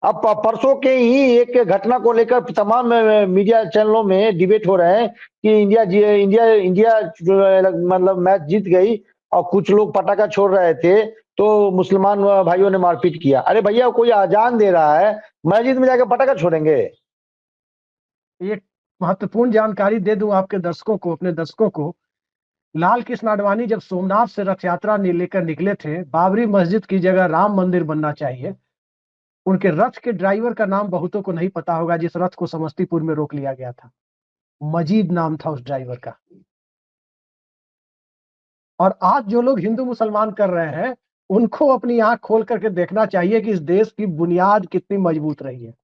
अब परसों के ही एक घटना को लेकर तमाम मीडिया चैनलों में डिबेट हो रहे हैं कि इंडिया मतलब मैच जीत गई, और कुछ लोग पटाखा छोड़ रहे थे तो मुसलमान भाइयों ने मारपीट किया। अरे भैया, कोई अजान दे रहा है, मस्जिद में जाकर पटाखा छोड़ेंगे? एक महत्वपूर्ण जानकारी दे दूं आपके दर्शकों को, अपने दर्शकों को। लाल कृष्ण आडवाणी जब सोमनाथ से रथ यात्रा लेकर निकले थे, बाबरी मस्जिद की जगह राम मंदिर बनना चाहिए, उनके रथ के ड्राइवर का नाम बहुतों को नहीं पता होगा, जिस रथ को समस्तीपुर में रोक लिया गया था। मजीद नाम था उस ड्राइवर का। और आज जो लोग हिंदू मुसलमान कर रहे हैं, उनको अपनी आंख खोल करके देखना चाहिए कि इस देश की बुनियाद कितनी मजबूत रही है।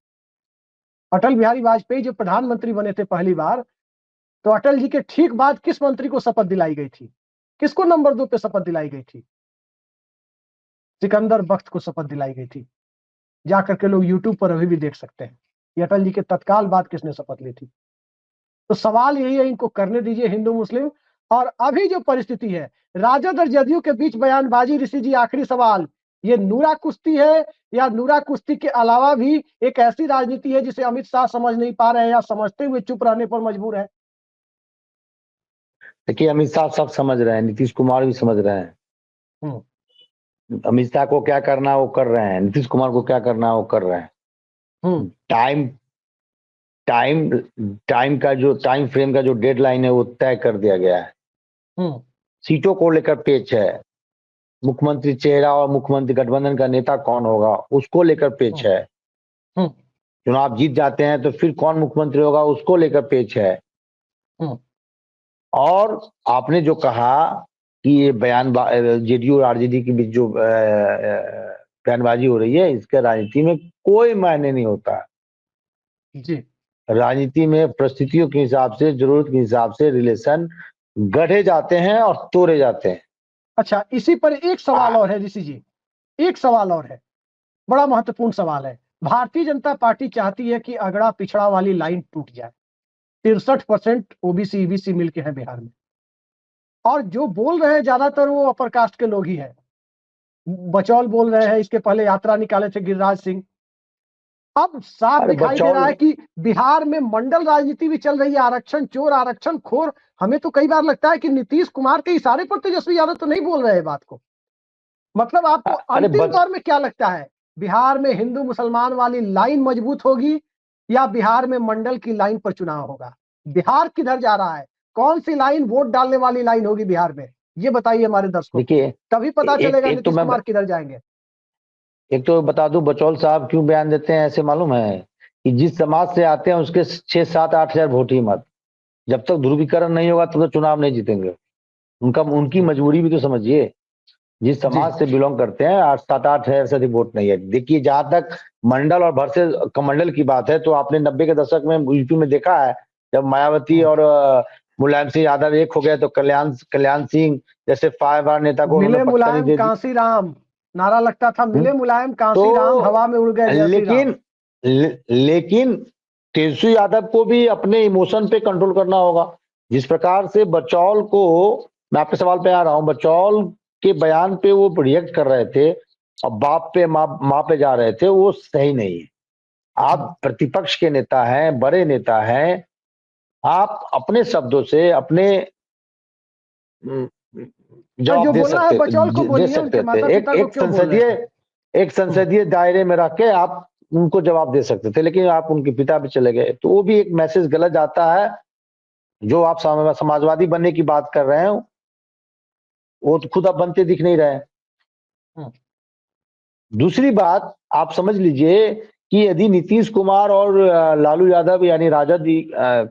अटल बिहारी वाजपेयी जब प्रधानमंत्री बने थे पहली बार, तो अटल जी के ठीक बाद किस मंत्री को शपथ दिलाई गई थी? किसको नंबर 2 पे शपथ दिलाई गई थी? सिकंदर बख्त को शपथ दिलाई गई थी। जाकर के लोग यूट्यूब पर अभी भी देख सकते हैं कि अटल जी के तत्काल बाद किसने शपथ ली थी। तो सवाल यही है, इनको करने दीजिए हिंदू मुस्लिम। और अभी जो परिस्थिति है, राजद और जदयू के बीच बयानबाजी, ऋषि जी आखिरी सवाल, ये नूरा कुश्ती है, या नूरा कुश्ती के अलावा भी एक ऐसी राजनीति है जिसे अमित शाह समझ नहीं पा रहे हैं, या समझते हुए चुप रहने पर मजबूर है? देखिए, अमित शाह सब समझ रहे हैं, नीतीश कुमार भी समझ रहे हैं। अमित शाह को क्या करना है वो कर रहे हैं, नीतीश कुमार को क्या करना है वो कर रहे हैं। टाइम का जो टाइम फ्रेम का जो डेडलाइन है वो तय कर दिया गया है। सीटों को लेकर पेच है, मुख्यमंत्री चेहरा और मुख्यमंत्री गठबंधन का नेता कौन होगा उसको लेकर पेच है। चुनाव जीत जाते हैं तो फिर कौन मुख्यमंत्री होगा उसको लेकर पेच है। और आपने जो कहा कि ये बयान जेडीयू और आरजेडी के बीच जो बयानबाजी हो रही है, इसके राजनीति में कोई मायने नहीं होता जी। राजनीति में परिस्थितियों के हिसाब से, जरूरत के हिसाब से रिलेशन गढ़े जाते हैं और तोड़े जाते हैं। अच्छा, इसी पर एक सवाल और है ऋषि जी, एक सवाल और है, बड़ा महत्वपूर्ण सवाल है। भारतीय जनता पार्टी चाहती है कि अगड़ा पिछड़ा वाली लाइन टूट जाए। 63% ओबीसी ईबीसी मिलके हैं बिहार में, और जो बोल रहे हैं ज्यादातर वो अपर कास्ट के लोग ही हैं। बचौल बोल रहे हैं, इसके पहले यात्रा निकाले थे गिरिराज सिंह। अब साफ दिखाई दे रहा है कि बिहार में मंडल राजनीति भी चल रही है, आरक्षण चोर, आरक्षण खोर। हमें तो कई बार लगता है कि नीतीश कुमार के इशारे पर तेजस्वी यादव तो नहीं बोल रहे हैं बात को। मतलब आपको अंतिम दौर में क्या लगता है, बिहार में हिंदू मुसलमान वाली लाइन मजबूत होगी, या बिहार में मंडल की लाइन पर चुनाव होगा? बिहार किधर जा रहा है? कौन सी लाइन वोट डालने वाली लाइन होगी बिहार में? ये बताइए हमारे दर्शकों को, तभी पता चलेगा नीतीश कुमार किधर जाएंगे। एक तो बता दूं, बचौल साहब क्यों बयान देते हैं ऐसे, मालूम है कि जिस समाज से आते हैं उसके 6, 7, 8 हजार वोट ही मत। जब तक ध्रुवीकरण नहीं होगा तब तक चुनाव नहीं जीतेंगे। उनकी मजबूरी भी तो समझिए। जिस समाज से बिलोंग करते हैं 8, 7, 8 हजार से अधिक वोट नहीं है। देखिए, जहां तक मंडल और भर से कमंडल की बात है, तो आपने 90 के दशक में यूपी में देखा है, जब मायावती और मुलायम सिंह यादव एक हो गए तो कल्याण सिंह जैसे 5 बार नेता को उन्होंने मिले पटखनी मुलायम दे दी। कांसी राम, नारा लगता था, मिले मुलायम कांसी राम, तो हवा में उड़ गए जय श्री राम। लेकिन तेजस्वी यादव को भी अपने इमोशन पे कंट्रोल करना होगा। जिस प्रकार से बचौल को, मैं आपके सवाल पे आ रहा हूं, बचौल के बयान पे वो रिएक्ट कर रहे थे और बाप पे माँ पे जा रहे थे, वो सही नहीं है। आप प्रतिपक्ष के नेता हैं, बड़े नेता हैं, आप अपने शब्दों से अपने जो जवाब बोलना है बचौल को दे बोलिए, उनके सकते थे। माता पिता को क्यों बोल रहे थे? एक संसदीय दायरे में रख के आप उनको जवाब दे सकते थे, लेकिन आप उनके पिता पे चले गए, तो वो भी एक मैसेज गलत जाता है। जो आप समाजवादी बनने की बात कर रहे हैं, वो तो खुद आप बनते दिख नहीं रहे हैं। दूसरी बात आप समझ लीजिए कि यदि नीतीश कुमार और लालू यादव यानी राजद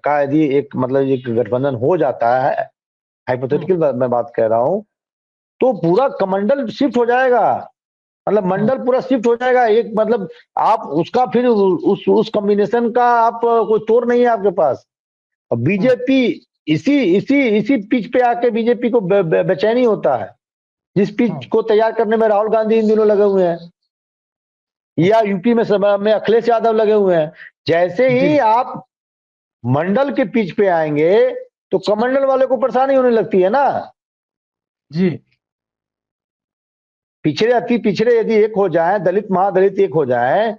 का यदि एक मतलब एक गठबंधन हो जाता है, हाइपोथेटिकल मैं बात कर रहा हूं, तो पूरा कमंडल शिफ्ट हो जाएगा, मतलब मंडल पूरा शिफ्ट हो जाएगा। एक मतलब आप उसका फिर उस कॉम्बिनेशन का आप कोई तोड़ नहीं है आपके पास। और बीजेपी इसी इसी इसी पिच पे आके बीजेपी को बेचैनी होता है, जिस पिच को तैयार करने में राहुल गांधी इन दिनों लगे हुए हैं, या यूपी में अखिलेश यादव लगे हुए हैं। जैसे ही आप मंडल के पिच पे आएंगे तो कमंडल वाले को परेशानी होने लगती है ना जी। पिछड़े अति पिछड़े यदि एक हो जाए, दलित महादलित एक हो जाए,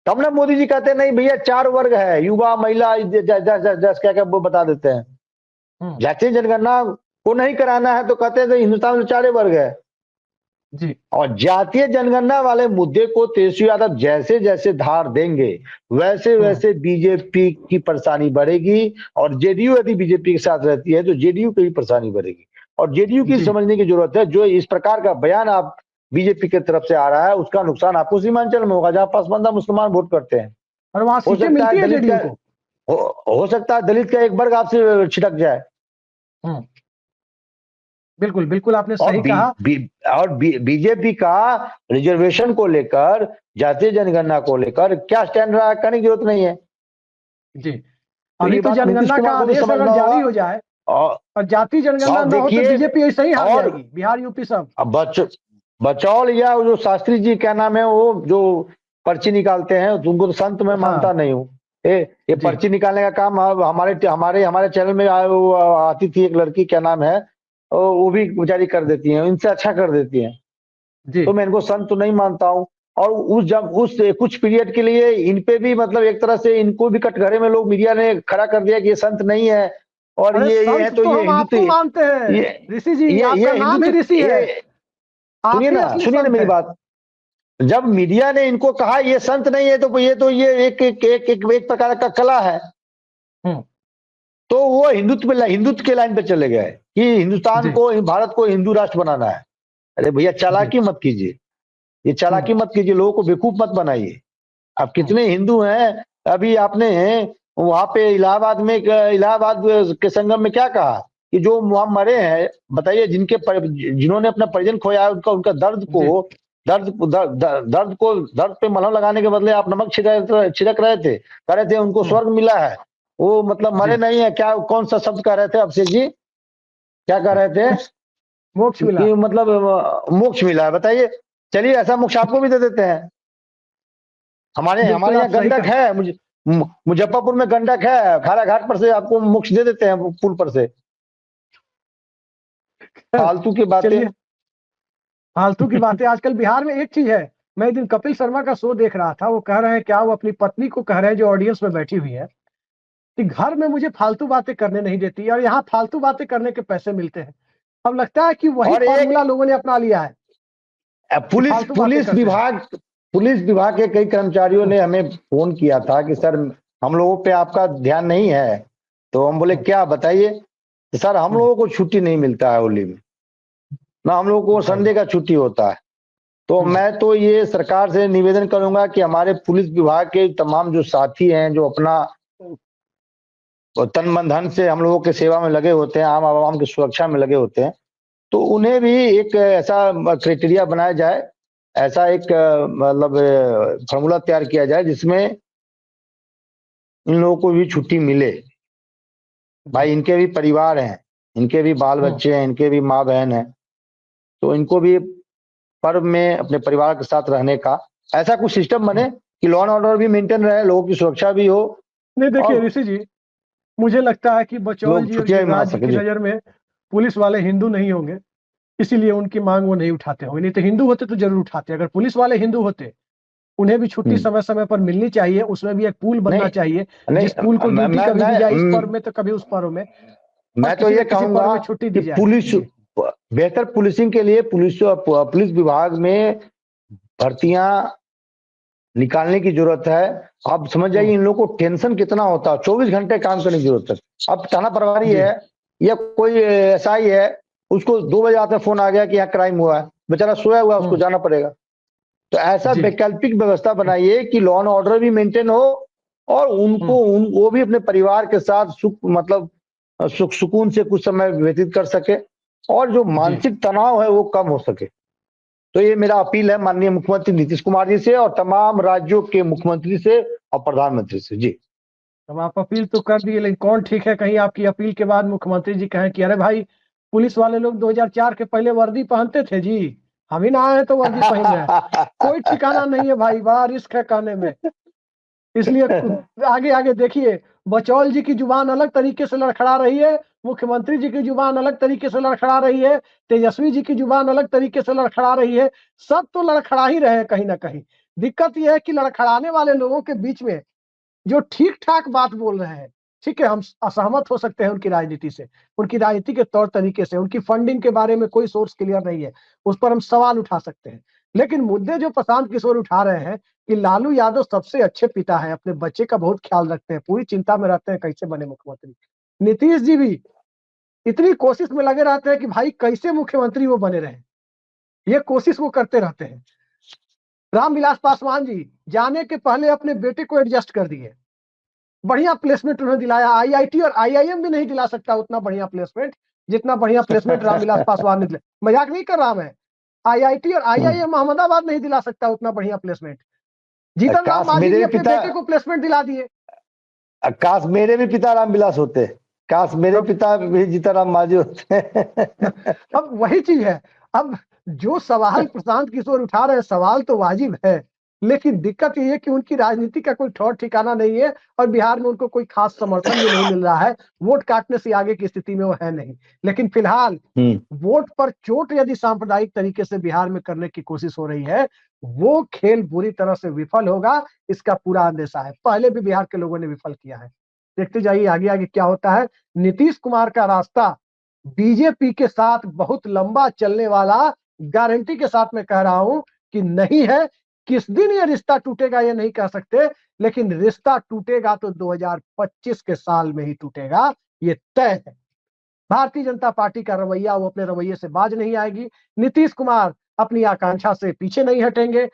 तब ना मोदी जी कहते हैं नहीं भैया 4 वर्ग है, युवा महिला क्या क्या वो बता देते हैं। जातीय जनगणना को नहीं कराना है तो कहते हैं हिंदुस्तान में 4 वर्ग है जी। और जातीय जनगणना वाले मुद्दे को तेजस्वी यादव जैसे जैसे धार देंगे वैसे वैसे बीजेपी की परेशानी बढ़ेगी, और जेडीयू यदि बीजेपी के साथ रहती है तो जेडीयू की भी परेशानी बढ़ेगी। और जेडीयू की समझने की जरूरत है, जो इस प्रकार का बयान आप बीजेपी की तरफ से आ रहा है उसका नुकसान आपको सीमांचल में होगा, जहां पसमानदा मुसलमान वोट करते हैं। और वहां हो सीटें सकता है मिलती है दलित जेडीयू का को। हो सकता है दलित का एक वर्ग आपसे छिटक जाए। बिल्कुल बिल्कुल, आपने और सही कहा। बीजेपी का रिजर्वेशन को लेकर, जातीय जनगणना को लेकर क्या स्टैंड रहा करने की जरूरत नहीं है। जी। तो अभी ये तो बात नीतीश जनगणना का कुमार को भी आदेश अगर समझना होगा। जारी हो जाए और और जाति जनगणना न हो तो देखिए, बीजेपी ऐसे ही हार और जाएगी, बिहार यूपी सब। अब बचौल या जो शास्त्री जी क्या नाम है, वो जो पर्ची निकालते हैं, उनको तो संत मैं मानता नहीं हूँ। ये पर्ची निकालने का काम हमारे हमारे हमारे चैनल में आती थी एक लड़की, क्या नाम है, वो भी बेचारी कर देती है, इनसे अच्छा कर देती है। तो मैं इनको संत तो नहीं मानता हूँ। और उस कुछ पीरियड के लिए इन पे भी मतलब एक तरह से इनको भी कटघरे में लोग मीडिया ने खड़ा कर दिया कि ये संत नहीं है, और अरे ये है संत तो तो ये हम आपको हिंदुत्व, मानते हैं ये ऋषि जी, ये आपका नाम ही हिंदुत्व, ऋषि है, ये आप ही असली सुनिए ना संत मेरी है। बात। जब मीडिया ने इनको कहा ये संत नहीं है, तो ये एक प्रकार का कला है। तो वो हिंदुत्व के लाइन पे चले गए कि हिंदुस्तान को, भारत को हिंदू राष्ट्र बनाना है। अरे भैया चालाकी मत कीजिए, ये चालाकी मत कीजिए, लोगों को बेवकूफ मत बनाइए। अब कितने हिंदू हैं, अभी आपने वहां पे इलाहाबाद के संगम में क्या कहा कि जो वहां मरे हैं, बताइए, जिन्होंने अपना परिजन खोया है, उनका दर्द पे मलहम लगाने के बदले आप नमक छिड़क रहे थे, कह रहे थे उनको स्वर्ग मिला है, वो मतलब मरे नहीं है क्या, कौन सा शब्द कह रहे थे अभिषेक जी, क्या कह रहे थे मोक्ष मिला कि मतलब मोक्ष मिला है, बताइए। चलिए ऐसा मोक्ष आपको भी दे देते हैं। हमारे यहाँ गंडक है, मुजफ्फरपुर में गंडक है, खारा घाट पर से आपको मोक्ष दे देते हैं, पुल पर से। फालतू की बातें। फालतू की बातें। आजकल बिहार में एक चीज है, मैं एक दिन कपिल शर्मा का शो देख रहा था, वो कह रहे हैं क्या, वो अपनी पत्नी को कह रहे हैं जो ऑडियंस में बैठी हुई है कि घर में मुझे फालतू बातें करने नहीं देती और यहाँ फालतू बातें करने के पैसे मिलते हैं। अब लगता है कि वही और फॉर्मूला लोगों ने अपना लिया है। पुलिस विभाग के कई कर्मचारियों ने हमें फोन किया था कि सर हम लोगों पे आपका ध्यान नहीं है, तो हम बोले क्या बताइए। सर हम लोगों को छुट्टी नहीं मिलता है होली में, ना हम लोगों को संडे का छुट्टी होता है। तो मैं तो ये सरकार से निवेदन करूंगा कि हमारे पुलिस विभाग के तमाम जो साथी हैं, जो अपना तन मन धन से हम लोगों के सेवा में लगे होते हैं, आम आवाम की सुरक्षा में लगे होते हैं, तो उन्हें भी एक ऐसा क्राइटेरिया बनाया जाए ऐसा एक मतलब फॉर्मूला तैयार किया जाए जिसमें इन लोगों को भी छुट्टी मिले। भाई इनके भी परिवार हैं, इनके भी बाल बच्चे हैं, इनके भी माँ बहन है, तो इनको भी पर्व में अपने परिवार के साथ रहने का ऐसा कुछ सिस्टम बने कि लॉ एंड ऑर्डर भी मेंटेन रहे, लोगों की सुरक्षा भी हो नहीं देखिए और ऋषि जी, मुझे लगता है कि बचौल लोग जी और छुट्टियां भी मना गिरिराज जी सके की जी। नजर में पुलिस वाले हिंदू नहीं होंगे, इसीलिए उनकी मांग वो नहीं उठाते होंगे। नहीं तो हिंदू होते तो जरूर उठाते। अगर पुलिस वाले हिंदू होते, उन्हें भी छुट्टी हम्म। समय समय पर मिलनी चाहिए, उसमें भी एक पूल बनना नहीं चाहिए, नहीं जिस पूल को ड्यूटी कभी दी जाए, इस पर्व मैं में तो कभी उस पर्व में, और मैं तो किसी ये न किसी पर्व कहूंगा में छुट्टी कि दी जाए पुलिस जी। बेहतर पुलिसिंग के लिए पुलिस विभाग में भर्तियां निकालने की जरूरत है। आप समझ जाइए इन लोगों को टेंशन कितना होता है, 24 घंटे काम करने की जरूरत है। अब थाना प्रभारी जी है या कोई एसआई है, उसको 2 बजे आते फोन आ गया कि यहाँ क्राइम हुआ है, बेचारा सोया हुआ है, उसको जाना पड़ेगा। तो ऐसा जी वैकल्पिक व्यवस्था बनाइए कि लॉ एंड ऑर्डर भी मेंटेन हो और वो भी अपने परिवार के साथ सुख मतलब सुख सुकून से कुछ समय व्यतीत कर सके और जो जी। मानसिक तनाव है वो कम हो सके। तो ये मेरा अपील है माननीय मुख्यमंत्री नीतीश कुमार जी से और तमाम राज्यों के मुख्यमंत्री से और प्रधानमंत्री से जी। अब आप अपील तो कर दिए, लेकिन कौन ठीक है कहीं आपकी अपील के बाद मुख्यमंत्री जी कहें कि अरे भाई, पुलिस वाले लोग 2004 के पहले वर्दी पहनते थे जी, हम ही ना आए तो वर्दी पहन रहे हैं। कोई ठिकाना नहीं है भाई, बड़ा रिस्क है कहने में। इसलिए आगे आगे देखिए, बचौल जी की जुबान अलग तरीके से लड़खड़ा रही है, मुख्यमंत्री जी की जुबान अलग तरीके से लड़खड़ा रही है, तेजस्वी जी की जुबान अलग तरीके से लड़खड़ा रही है। सब तो लड़खड़ा ही रहे हैं कहीं ना कहीं। दिक्कत यह है कि लड़खड़ाने वाले लोगों के बीच में जो ठीक ठाक बात बोल रहे हैं, ठीक है, हम असहमत हो सकते हैं उनकी राजनीति से, उनकी राजनीति के तौर तरीके से, उनकी फंडिंग के बारे में कोई सोर्स क्लियर नहीं है, उस पर हम सवाल उठा सकते हैं। लेकिन मुद्दे जो प्रशांत किशोर उठा रहे हैं कि लालू यादव सबसे अच्छे पिता है, अपने बच्चे का बहुत ख्याल रखते हैं, पूरी चिंता में रहते हैं कैसे बने मुख्यमंत्री। नीतीश जी भी इतनी कोशिश में लगे रहते हैं कि भाई कैसे मुख्यमंत्री वो बने रहे, ये कोशिश वो करते रहते हैं। रामविलास पासवान जी जाने के पहले अपने बेटे को एडजस्ट कर दिए, बढ़िया प्लेसमेंट उन्हें दिलाया। आईआईटी और आईआईएम भी नहीं दिला सकता उतना बढ़िया प्लेसमेंट, जितना बढ़िया प्लेसमेंट रामविलास पासवान ने दिया। मजाक नहीं कर रहा मैं, आईआईटी और आईआईएम अहमदाबाद नहीं दिला सकता उतना बढ़िया प्लेसमेंट। जीतन राम काश मांझी मेरे जी भी अपने पिता बेटे को प्लेसमेंट दिला दिए। काश मेरे भी पिता रामविलास होते, काश मेरे अब पिता भी जीताराम मांझी होते। अब वही चीज है। अब जो सवाल प्रशांत किशोर उठा रहे हैं, सवाल तो वाजिब है, लेकिन दिक्कत ये है कि उनकी राजनीति का कोई ठौर ठिकाना नहीं है और बिहार में उनको कोई खास समर्थन भी नहीं मिल रहा है। वोट काटने से आगे की स्थिति में वो है नहीं। लेकिन फिलहाल वोट पर चोट यदि सांप्रदायिक तरीके से बिहार में करने की कोशिश हो रही है, वो खेल बुरी तरह से विफल होगा, इसका पूरा अंदेशा है। पहले भी बिहार के लोगों ने विफल किया है। देखते जाइए आगे आगे क्या होता है। नीतीश कुमार का रास्ता बीजेपी के साथ बहुत लंबा चलने वाला, गारंटी के साथ मैं कह रहा हूं कि नहीं है। किस दिन ये रिश्ता टूटेगा ये नहीं कह सकते, लेकिन रिश्ता टूटेगा तो 2025 के साल में ही टूटेगा, ये तय है। भारतीय जनता पार्टी का रवैया, वो अपने रवैये से बाज नहीं आएगी। नीतीश कुमार अपनी आकांक्षा से पीछे नहीं हटेंगे।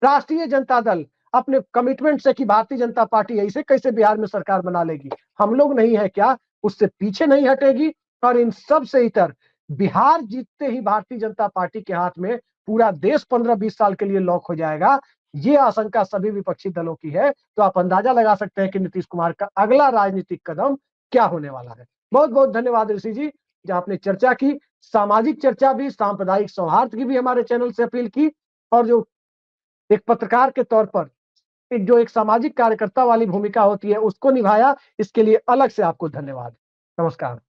राष्ट्रीय जनता दल अपने कमिटमेंट से कि भारतीय जनता पार्टी ऐसे कैसे बिहार में सरकार बना लेगी, हम लोग नहीं है क्या, उससे पीछे नहीं हटेगी। और इन सब से इतर बिहार जीतते ही भारतीय जनता पार्टी के हाथ में पूरा देश 15-20 साल के लिए लॉक हो जाएगा, ये आशंका सभी विपक्षी दलों की है। तो आप अंदाजा लगा सकते हैं कि नीतीश कुमार का अगला राजनीतिक कदम क्या होने वाला है। बहुत बहुत धन्यवाद ऋषि जी, जो आपने चर्चा की, सामाजिक चर्चा भी, सांप्रदायिक सौहार्द की भी हमारे चैनल से अपील की, और जो एक पत्रकार के तौर पर जो एक सामाजिक कार्यकर्ता वाली भूमिका होती है उसको निभाया, इसके लिए अलग से आपको धन्यवाद। नमस्कार।